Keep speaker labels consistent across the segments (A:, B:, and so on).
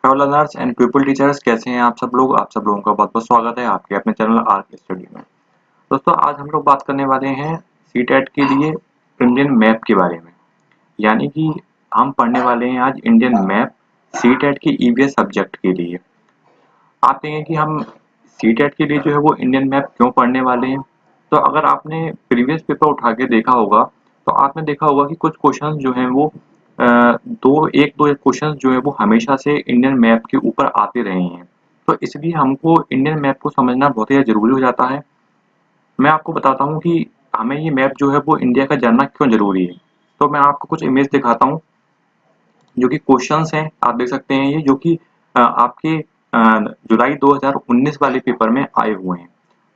A: Hello learners and people teachers, कैसे हैं आप सब लोग। आप सब लोगों का बहुत बहुत स्वागत है आपके अपने चैनल आर के स्टडी में। दोस्तों, आज हम लोग बात करने वाले हैं सीटेट के लिए इंडियन मैप के बारे में। यानी कि हम पढ़ने वाले हैं आज इंडियन मैप सीटेट के ईवीएस सब्जेक्ट के लिए। आप कहेंगे कि हम सीटेट के लिए जो है वो इंडियन मैप क्यों पढ़ने वाले हैं। तो अगर आपने प्रीवियस पेपर उठा के देखा होगा तो आपने देखा होगा कि कुछ क्वेश्चंस जो हैं वो दो क्वेश्चंस जो है वो हमेशा से इंडियन मैप के ऊपर आते रहे हैं। तो इसलिए हमको इंडियन मैप को समझना बहुत ही जरूरी हो जाता है। मैं आपको बताता हूँ कि हमें ये मैप जो है वो इंडिया का जानना क्यों जरूरी है। तो मैं आपको कुछ इमेज दिखाता हूँ जो कि क्वेश्चंस हैं, आप देख सकते हैं ये जो कि आपके जुलाई 2019 वाले पेपर में आए हुए हैं।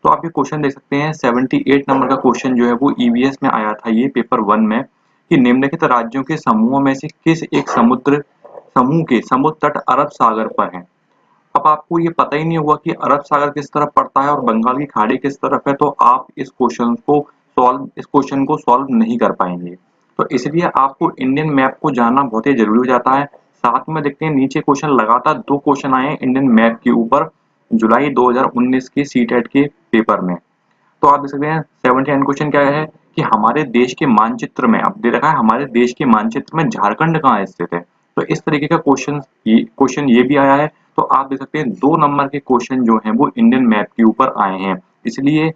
A: तो आप ये क्वेश्चन देख सकते हैं, 78 नंबर का क्वेश्चन जो है वो ईवीएस में आया था ये पेपर 1 में, कि निम्नलिखित राज्यों के समूहों में से किस एक समूह के समुद्र तट अरब सागर पर है। अब आपको ये पता ही नहीं होगा कि अरब सागर किस तरफ पड़ता है और बंगाल की खाड़ी किस तरफ है, तो आप इस क्वेश्चन को सॉल्व नहीं कर पाएंगे। तो इसलिए आपको इंडियन मैप को जानना बहुत ही जरूरी हो जाता है। साथ में देखते हैं नीचे क्वेश्चन, लगातार दो क्वेश्चन आए हैं इंडियन मैप के ऊपर जुलाई 2019 के सीटेट के पेपर में। तो आप देख सकते हैं 79 क्वेश्चन क्या है कि हमारे देश के मानचित्र में, अब दे रखा है हमारे देश के मानचित्र में झारखंड कहाँ स्थित है। तो इस तरीके का क्वेश्चन ये भी आया है। तो आप देख सकते हैं 2 नंबर के क्वेश्चन जो हैं वो इंडियन मैप के ऊपर आए हैं। इसलिए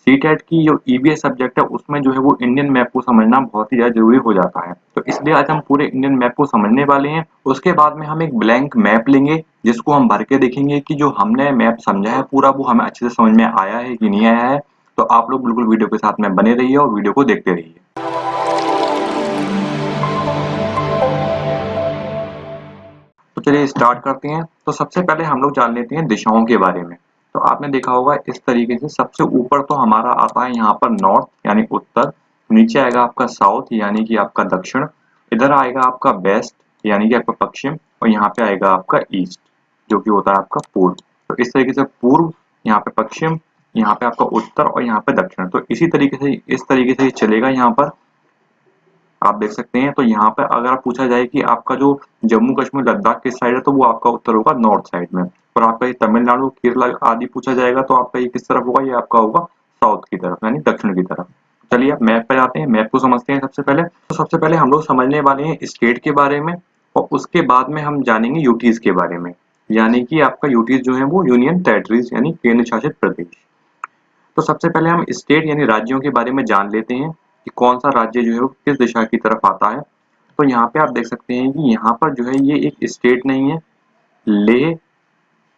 A: सीटेट की जो ईवीएस सब्जेक्ट है उसमें जो है वो इंडियन मैप को समझना बहुत ही ज्यादा जरूरी हो जाता है। तो इसलिए आज हम पूरे इंडियन मैप को समझने वाले हैं। उसके बाद में हम एक ब्लैंक मैप लेंगे जिसको हम भर के देखेंगे कि जो हमने मैप समझा है पूरा वो हमें अच्छे से समझ में आया है कि नहीं आया है। तो आप लोग बिल्कुल वीडियो के साथ में बने रहिए और वीडियो को देखते रहिए। तो चलिए स्टार्ट करते हैं। तो सबसे पहले हम लोग जान लेते हैं दिशाओं के बारे में। तो आपने देखा होगा इस तरीके से, सबसे ऊपर तो हमारा आता है यहाँ पर नॉर्थ यानी उत्तर, नीचे आएगा आपका साउथ यानी कि आपका दक्षिण, इधर आएगा आपका वेस्ट यानी कि आपका पश्चिम, और यहाँ पे आएगा आपका ईस्ट जो कि होता है आपका पूर्व। तो इस तरीके से पूर्व, यहाँ पे पश्चिम, यहाँ पे आपका उत्तर और यहाँ पे दक्षिण। तो इस तरीके से ये चलेगा यहाँ पर, आप देख सकते हैं। तो यहाँ पे अगर पूछा जाए कि आपका जो जम्मू कश्मीर लद्दाख किस साइड है, तो वो आपका उत्तर होगा नॉर्थ साइड में। और आपका ये तमिलनाडु केरला आदि पूछा जाएगा तो आपका ये किस तरफ होगा, ये आपका होगा साउथ की तरफ यानी दक्षिण की तरफ। चलिए अब मैप पे जाते हैं, मैप को समझते हैं। सबसे पहले हम लोग समझने वाले हैं स्टेट के बारे में, और उसके बाद में हम जानेंगे यूटीज के बारे में। यानी कि आपका यूटीज जो है वो यूनियन टेरिटरीज यानी केंद्र शासित प्रदेश। तो सबसे पहले हम स्टेट यानी राज्यों के बारे में जान लेते हैं कि कौन सा राज्य जो है वो किस दिशा की तरफ आता है। तो यहाँ पे आप देख सकते हैं कि यहाँ पर जो है ये एक स्टेट नहीं है, लेह,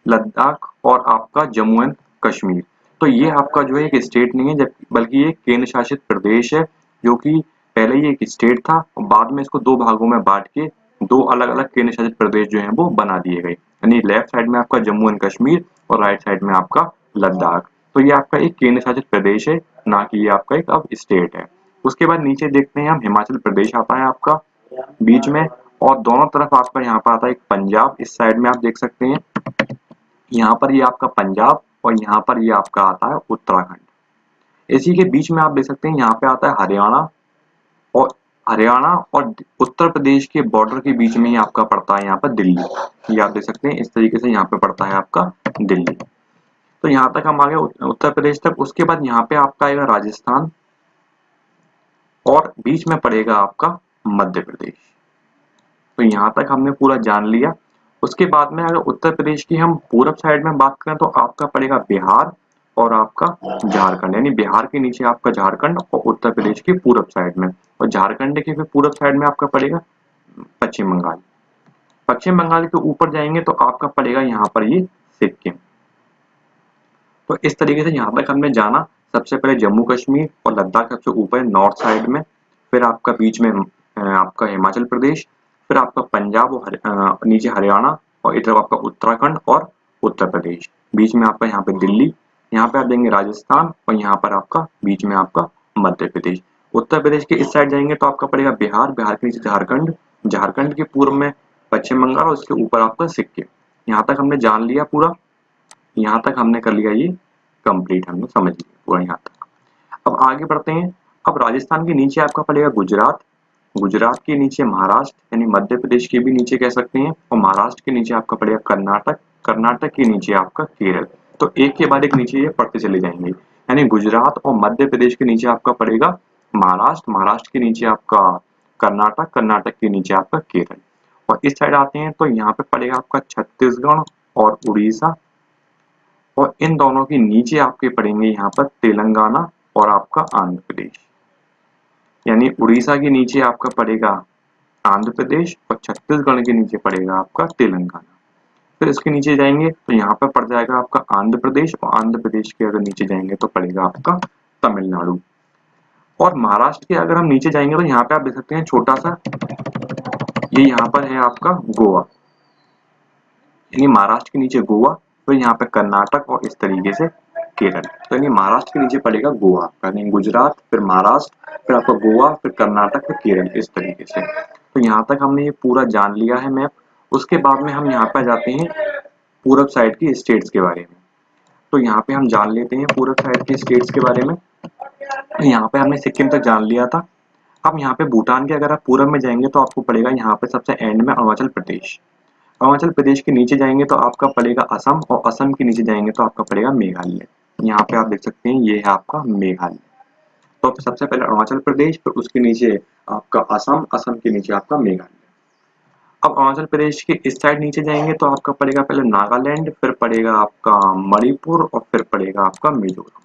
A: लद्दाख और आपका जम्मू एंड कश्मीर। तो ये आपका जो है एक स्टेट नहीं है, जब बल्कि ये केंद्र शासित प्रदेश है, जो कि पहले ये एक स्टेट था और बाद में इसको दो भागों में बांट के दो अलग अलग केंद्र शासित प्रदेश जो है वो बना दिए गए। यानी लेफ्ट साइड में आपका जम्मू एंड कश्मीर और राइट साइड में आपका लद्दाख। तो ये आपका एक केंद्र शासित प्रदेश है, ना कि ये आपका एक अब स्टेट है। उसके बाद नीचे देखते हैं हम, हिमाचल प्रदेश आता है आपका बीच में, और दोनों तरफ आपका यहाँ पर आता है एक पंजाब। इस साइड में आप देख सकते हैं, यहाँ पर ये आपका पंजाब और यहाँ पर ये आपका आता है उत्तराखंड। इसी के बीच में आप देख सकते हैं यहाँ पे आता है और हरियाणा और उत्तर प्रदेश के बॉर्डर के बीच में ही आपका पड़ता है यहाँ पर दिल्ली। ये आप देख सकते हैं इस तरीके से यहाँ पे पड़ता है आपका दिल्ली। तो यहाँ तक हम आ गए उत्तर प्रदेश तक। उसके बाद यहाँ पे आपका आएगा राजस्थान और बीच में पड़ेगा आपका मध्य प्रदेश। तो यहाँ तक हमने पूरा जान लिया। उसके बाद में अगर उत्तर प्रदेश की हम पूरब साइड में बात करें तो आपका पड़ेगा बिहार और आपका झारखंड। यानी बिहार के नीचे आपका झारखंड और उत्तर प्रदेश की पूरब साइड में, और झारखंड के फिर पूरब साइड में आपका पड़ेगा पश्चिम बंगाल। पश्चिम बंगाल के ऊपर जाएंगे तो आपका पड़ेगा यहाँ पर ये सिक्किम। तो इस तरीके से यहाँ तक हमने जाना। सबसे पहले जम्मू कश्मीर और लद्दाख सबसे ऊपर नॉर्थ साइड में, फिर आपका बीच में आपका हिमाचल प्रदेश, फिर आपका पंजाब और नीचे हरियाणा, और इधर आपका उत्तराखंड और उत्तर प्रदेश। बीच में आपका यहाँ पे दिल्ली, यहाँ पे आप देंगे राजस्थान, और यहाँ पर आपका बीच में आपका मध्य प्रदेश। उत्तर प्रदेश के इस साइड जाएंगे तो आपका पड़ेगा बिहार, बिहार के नीचे झारखंड, झारखंड के पूर्व में पश्चिम बंगाल और उसके ऊपर आपका सिक्किम। यहाँ तक हमने जान लिया पूरा। यहाँ तक हमने कर लिया ये कंप्लीट, हमने समझ लिया पूरा यहाँ तक। अब आगे बढ़ते हैं। अब राजस्थान के नीचे आपका पड़ेगा गुजरात, गुजरात के नीचे महाराष्ट्र यानी मध्य प्रदेश के भी नीचे कह सकते हैं, और महाराष्ट्र के नीचे आपका पड़ेगा कर्नाटक, कर्नाटक के नीचे आपका केरल। तो एक के बाद एक नीचे ये पढ़ते चले जाएंगे, यानी गुजरात और मध्य प्रदेश के नीचे आपका पड़ेगा महाराष्ट्र, महाराष्ट्र के नीचे आपका कर्नाटक, कर्नाटक के नीचे आपका केरल। और इस साइड आते हैं तो यहाँ पे पड़ेगा आपका छत्तीसगढ़ और उड़ीसा, और इन दोनों के नीचे आपके पड़ेंगे यहाँ पर तेलंगाना और आपका आंध्र प्रदेश। यानी उड़ीसा के नीचे आपका पड़ेगा आंध्र प्रदेश और छत्तीसगढ़ के नीचे पड़ेगा आपका तेलंगाना। फिर इसके नीचे जाएंगे तो यहाँ पर पड़ जाएगा आपका आंध्र प्रदेश, और आंध्र प्रदेश के अगर नीचे जाएंगे तो पड़ेगा आपका तमिलनाडु। और महाराष्ट्र के अगर हम नीचे जाएंगे तो यहाँ पे आप देख सकते हैं छोटा सा, ये यहाँ पर है आपका गोवा, यानी महाराष्ट्र के नीचे गोवा, तो यहाँ पे कर्नाटक और इस तरीके से केरल। तो यानी महाराष्ट्र के नीचे पड़ेगा गोवा आपका, यानी गुजरात, फिर महाराष्ट्र, फिर आपका गोवा, फिर कर्नाटक, फिर केरल, इस तरीके से। तो यहाँ तक हमने ये पूरा जान लिया है मैप। उसके बाद में हम यहाँ पे जाते हैं पूरब साइड की स्टेट्स के बारे में। तो यहाँ पे हम जान लेते हैं पूरब साइड के स्टेट्स के बारे में। तो यहाँ पे हमने सिक्किम तक जान लिया था। अब यहाँ पे भूटान के अगर आप पूरब में जाएंगे तो आपको पड़ेगा यहाँ पे सबसे एंड में अरुणाचल प्रदेश। अरुणाचल प्रदेश के नीचे जाएंगे तो आपका पड़ेगा असम, और असम के नीचे जाएंगे तो आपका पड़ेगा मेघालय। यहाँ पे आप देख सकते हैं ये है आपका मेघालय। तो सबसे पहले अरुणाचल प्रदेश, फिर उसके नीचे आपका असम, असम के नीचे आपका मेघालय। अब अरुणाचल प्रदेश के इस साइड नीचे जाएंगे तो आपका पड़ेगा पहले नागालैंड, फिर पड़ेगा आपका मणिपुर, और फिर पड़ेगा आपका मिजोरम।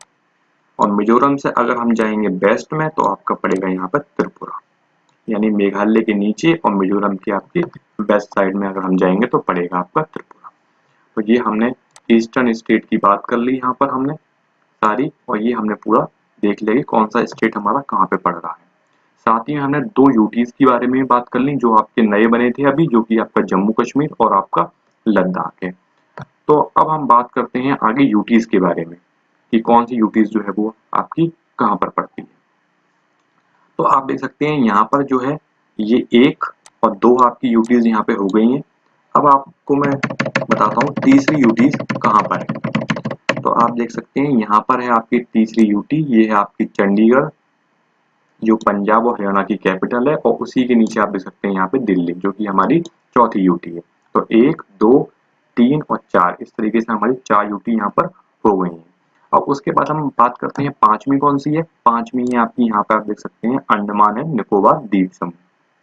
A: और मिजोरम से अगर हम जाएंगे वेस्ट में तो आपका पड़ेगा यहाँ पर त्रिपुरा, यानी मेघालय के नीचे और मिजोरम की आपकी वेस्ट साइड में अगर हम जाएंगे तो पड़ेगा आपका त्रिपुरा। तो ये हमने ईस्टर्न स्टेट की बात कर ली यहाँ पर हमने सारी, और ये हमने पूरा देख लिया कि कौन सा स्टेट हमारा कहाँ पे पड़ रहा है। साथ ही हमने दो यूटीज के बारे में बात कर ली जो आपके नए बने थे अभी, जो कि आपका जम्मू कश्मीर और आपका लद्दाख है। तो अब हम बात करते हैं आगे यूटीज के बारे में कि कौन सी यूटीज जो है वो आपकी कहाँ पर पड़ती है। तो आप देख सकते हैं यहाँ पर जो है ये एक और दो आपकी यूटीज यहाँ पे हो गई हैं। अब आपको मैं बताता हूँ तीसरी यूटीज कहाँ पर है। तो आप देख सकते हैं यहाँ पर है आपकी तीसरी यूटी, ये है आपकी चंडीगढ़ जो पंजाब और हरियाणा की कैपिटल है, और उसी के नीचे आप देख सकते हैं यहाँ पे दिल्ली जो कि हमारी चौथी यूटी है। तो 1, 2, 3 और 4 इस तरीके से हमारी 4 यूटी यहाँ पर हो गई हैं। अब उसके बाद हम बात करते हैं पांचवी कौन सी है। पांचवी है आपकी यहाँ पे आप देख सकते हैं अंडमान एंड निकोबार द्वीप समूह,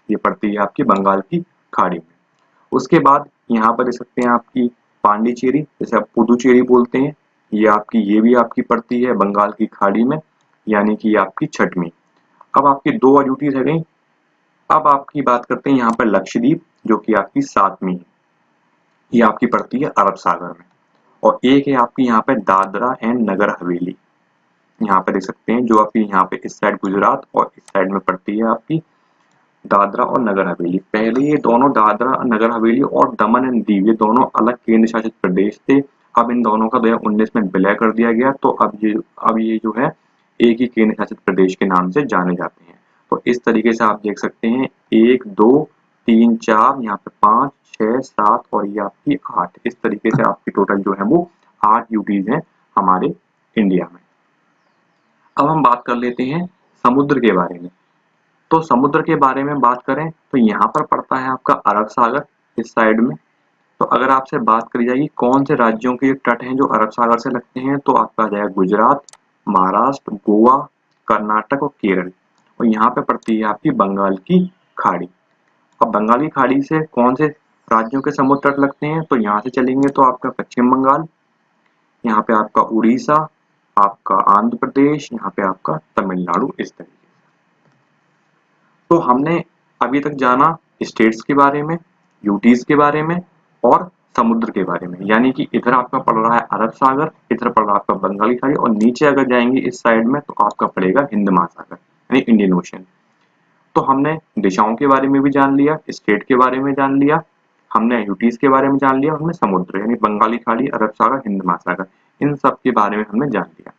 A: ये पड़ती है आपकी बंगाल की खाड़ी में। उसके बाद यहाँ पर देख सकते हैं आपकी पांडिचेरी, जैसे आप पुदुचेरी बोलते हैं, ये भी आपकी पड़ती है बंगाल की खाड़ी में, यानी कि आपकी छठवीं। अब आपकी दो और ड्यूटीज रह गई। अब आपकी बात करते हैं यहाँ पर लक्षद्वीप जो कि आपकी सातवीं है, ये आपकी पड़ती है अरब सागर में। और एक है आपकी यहाँ पे दादरा एंड नगर हवेली, यहाँ पे देख सकते हैं जो आपकी यहाँ पे इस साइड गुजरात और इस साइड में पड़ती है आपकी दादरा और नगर हवेली। पहले ये दोनों दादरा नगर हवेली और दमन एंड दीव ये दोनों अलग केंद्र शासित प्रदेश थे। अब इन दोनों का 2019 में विलय कर दिया गया, तो अब ये जो है एक ही केंद्र शासित प्रदेश के नाम से जाने जाते हैं। तो इस तरीके से आप देख सकते हैं 1, 2, 3, 4, यहाँ पे 5, 6, 7 और ये आपकी 8, इस तरीके से आपकी टोटल जो है वो 8 यूटीज हैं हमारे इंडिया में। अब हम बात कर लेते हैं समुद्र के बारे में। तो समुद्र के बारे में बात करें तो यहाँ पर पड़ता है आपका अरब सागर इस साइड में। तो अगर आपसे बात करी जाएगी कौन से राज्यों के तट हैं जो अरब सागर से लगते हैं, तो आपका आ जाएगा गुजरात, महाराष्ट्र, गोवा, कर्नाटक और केरल। और यहाँ पे पड़ती है आपकी बंगाल की खाड़ी। अब बंगाल की खाड़ी से कौन से राज्यों के समुद्र तट लगते हैं, तो यहाँ से चलेंगे तो आपका पश्चिम बंगाल, यहाँ पे आपका उड़ीसा, आपका आंध्र प्रदेश, यहाँ पे आपका तमिलनाडु, इस तरीके। तो हमने अभी तक जाना स्टेट्स के बारे में, यूटीज के बारे में और समुद्र के बारे में, यानी कि इधर आपका पड़ रहा है अरब सागर, इधर पड़ रहा है आपका बंगाली खाड़ी, और नीचे अगर जाएंगे इस साइड में तो आपका पड़ेगा हिंद महासागर यानी इंडियन ओशन। तो हमने दिशाओं के बारे में भी जान लिया, स्टेट के बारे में जान लिया, हमने यूटीज के बारे में जान लिया, हमने समुद्र यानी बंगाली खाड़ी, अरब सागर, हिंद महासागर, इन सब के बारे में हमने जान लिया।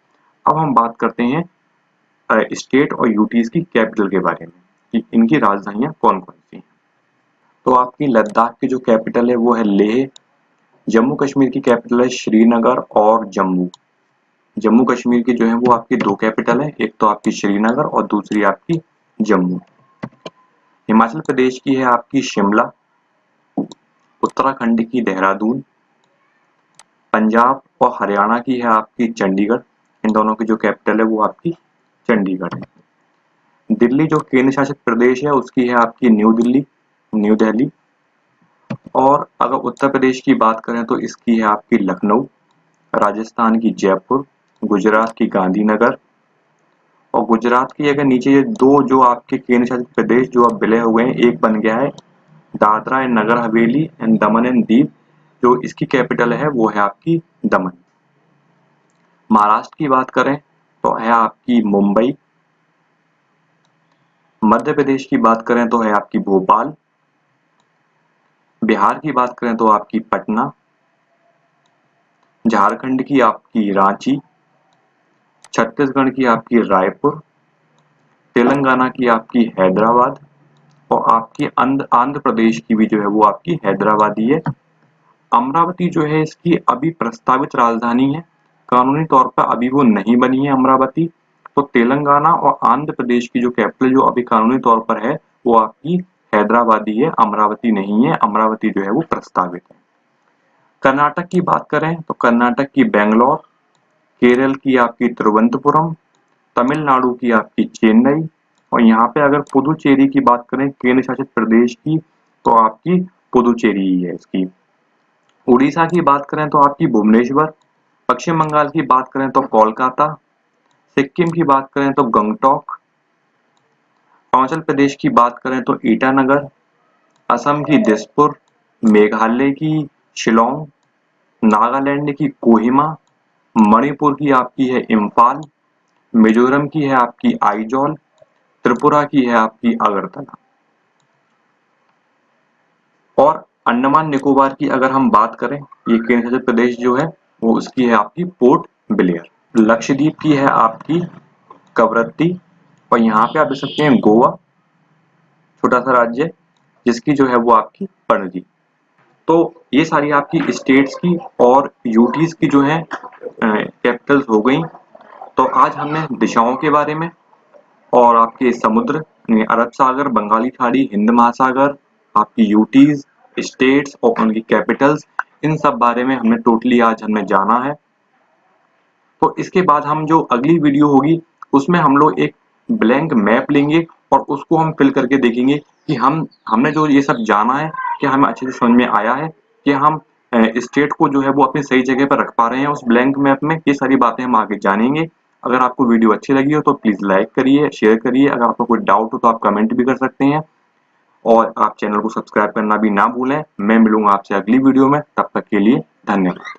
A: अब हम बात करते हैं स्टेट और यूटीज की कैपिटल के बारे में कि इनकी राजधानियां कौन कौन सी हैं। तो आपकी लद्दाख की जो कैपिटल है वो है लेह। जम्मू कश्मीर की कैपिटल है श्रीनगर और जम्मू। जम्मू कश्मीर की जो है वो आपकी दो कैपिटल है, एक तो आपकी श्रीनगर और दूसरी आपकी जम्मू। हिमाचल प्रदेश की है आपकी शिमला, उत्तराखंड की देहरादून, पंजाब और हरियाणा की है आपकी चंडीगढ़। इन दोनों की जो कैपिटल है वो आपकी चंडीगढ़ है। दिल्ली जो केंद्र शासित प्रदेश है उसकी है आपकी न्यू दिल्ली। और अगर उत्तर प्रदेश की बात करें तो इसकी है आपकी लखनऊ, राजस्थान की जयपुर, गुजरात की गांधीनगर। और गुजरात की अगर नीचे ये दो जो आपके केंद्र शासित प्रदेश जो अब विलय हुए हैं, एक बन गया है Dadra and Nagar Haveli and Daman and Diu, जो इसकी कैपिटल है वो है आपकी दमन। महाराष्ट्र की बात करें तो है आपकी मुंबई। मध्य प्रदेश की बात करें तो है आपकी भोपाल। बिहार की बात करें तो आपकी पटना। झारखंड की आपकी रांची। छत्तीसगढ़ की आपकी रायपुर। तेलंगाना की आपकी हैदराबाद। और आपकी आंध्र प्रदेश की भी जो है वो आपकी हैदराबाद ही है। अमरावती जो है इसकी अभी प्रस्तावित राजधानी है, कानूनी तौर पर अभी वो नहीं बनी है अमरावती। तो तेलंगाना और आंध्र प्रदेश की जो कैपिटल जो अभी कानूनी तौर पर है वो आपकी हैदराबाद ही है, अमरावती नहीं है। अमरावती जो है वो प्रस्तावित है। कर्नाटक की बात करें तो कर्नाटक की बेंगलोर, केरल की आपकी तिरुवनंतपुरम, तमिलनाडु की आपकी चेन्नई। और यहाँ पे अगर पुदुचेरी की बात करें केंद्र शासित प्रदेश की तो आपकी पुदुचेरी ही है इसकी। उड़ीसा की बात करें तो आपकी भुवनेश्वर। पश्चिम बंगाल की बात करें तो कोलकाता। सिक्किम की बात करें तो गंगटोक। अरुणाचल प्रदेश की बात करें तो ईटानगर। असम की दिसपुर। मेघालय की शिलोंग। नागालैंड की कोहिमा। मणिपुर की आपकी है इम्फाल। मिजोरम की है आपकी आइजॉल। त्रिपुरा की है आपकी अगरतला। और अंडमान निकोबार की अगर हम बात करें, ये केंद्र शासित प्रदेश जो है वो उसकी है आपकी पोर्ट ब्लेयर। लक्षद्वीप की है आपकी कवरत्ती। और यहाँ पे आप देख सकते हैं गोवा, छोटा सा राज्य, जिसकी जो है वो आपकी पणजी। तो ये सारी आपकी स्टेट्स की और यूटीज की जो है कैपिटल्स हो गई। तो आज हमने दिशाओं के बारे में और आपके समुद्र अरब सागर, बंगाली खाड़ी, हिंद महासागर, आपकी यूटीज, स्टेट्स और उनकी कैपिटल्स, इन सब बारे में हमने टोटली आज हमने जाना है। तो इसके बाद हम जो अगली वीडियो होगी उसमें हम लोग एक ब्लैंक मैप लेंगे और उसको हम फिल करके देखेंगे कि हमने जो ये सब जाना है कि हमें अच्छे से समझ में आया है कि हम स्टेट को जो है वो अपनी सही जगह पर रख पा रहे हैं उस ब्लैंक मैप में। ये सारी बातें हम आगे जानेंगे। अगर आपको वीडियो अच्छी लगी हो तो प्लीज लाइक करिए, शेयर करिए। अगर आपको कोई डाउट हो तो आप कमेंट भी कर सकते हैं और आप चैनल को सब्सक्राइब करना भी ना भूलें। मैं मिलूंगा आपसे अगली वीडियो में, तब तक के लिए धन्यवाद।